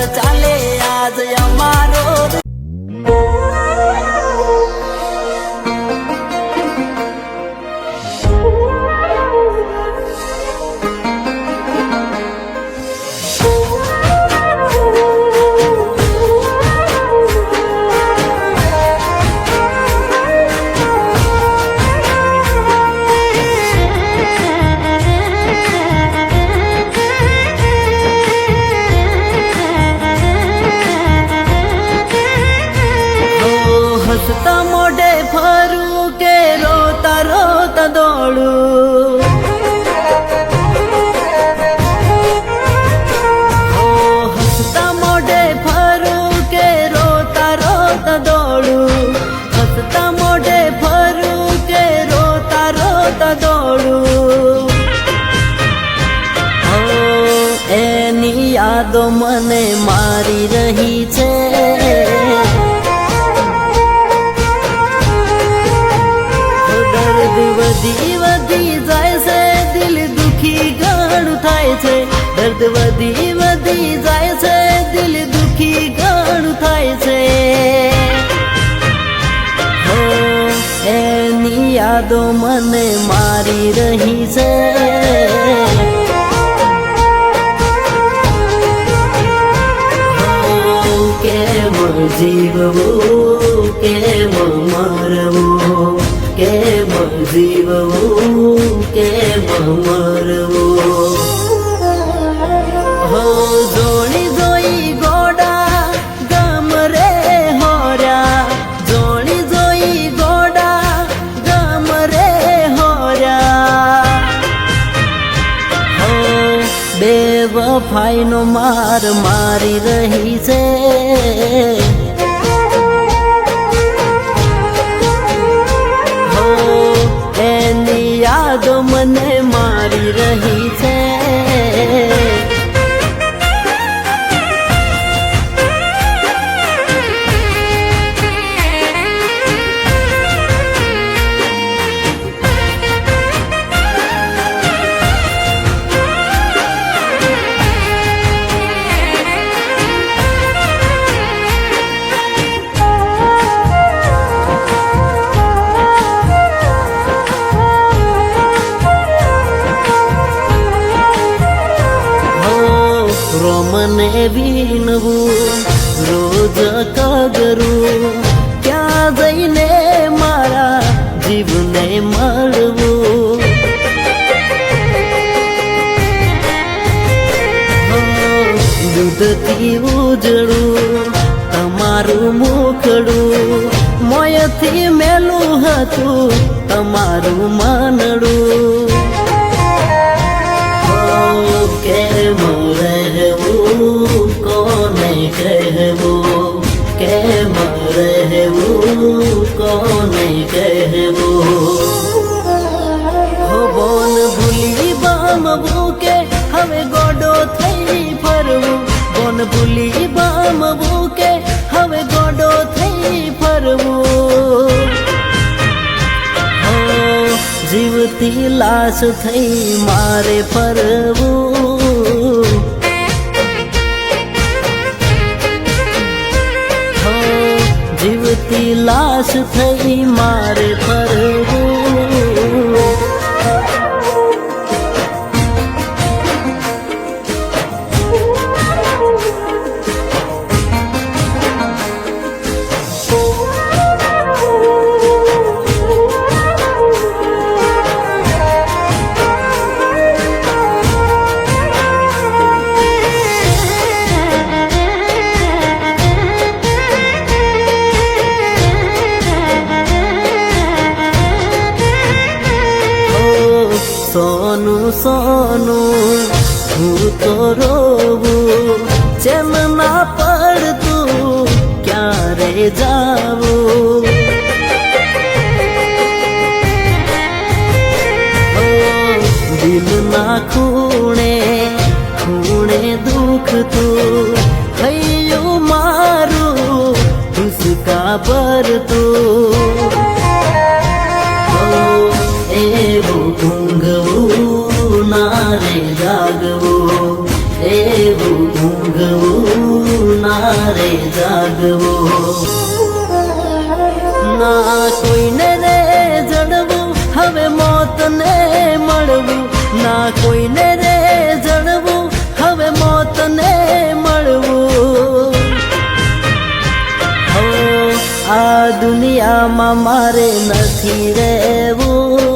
ચાલે આજ અમારો હસતા મોઢે ફરું કે રોતા રોતા દોડું હસતા મોઢે ફરું કે રોતા રોતા દોડું હસતા મોઢે ફરું કે રોતા રોતા દોડું એની યાદો મને મારી રહી છે વધી વધી જાય છે દિલ દુખી ઘણું થાય છે દર્દ વધી વધી જાય છે દિલ દુખી ઘણું થાય છે એની યાદો મને મારી રહી છે કેમ જીવવું કેમ મરવું કેમ જીવવું કેમ મરવું હો જોણી જોઈ ગોડા ગમ રે હોર્યા જોણી જોઈ ગોડા ગમ રે હોર્યા હો બેવફાઈનો માર મારી રહી છે યાદો મને મારી રહી છે મને વિનવું રોજ કગરું ક્યાં જઈને મારા જીવને મળવું દૂધથી ઉજળું તમારું મુખડું મોયથી મેલું હતું તમારું માનડું કેમ રહેવું કોને કહેવું કેમ રહેવું કોને કહેવું હો બોન ભૂલી બામવું કે હવે ગોડો થઈ ફરવું બોન ભૂલી બામવું કે હવે ગોડો થઈ ફરવું જીવતી લાશ થઈ મારે ફરવું જીવતી લાશ થઈ મારે ફરવું સોનું સોનું હું તો રોવું ચેમ ના પડતું ક્યારે જાવું દિલ ના ખૂણે ખૂણે દુઃખ તું થયું મારું હુસકા ભરતું એવું ઊંઘવું ના રે જાગવું એવું ઊંઘવું મરવું. ના કોઈને રે જડવું હવે મોતને મળવું, ના કોઈને રે જડવું હવે મોતને મળવું. આ દુનિયામાં મારે નથી રહેવું.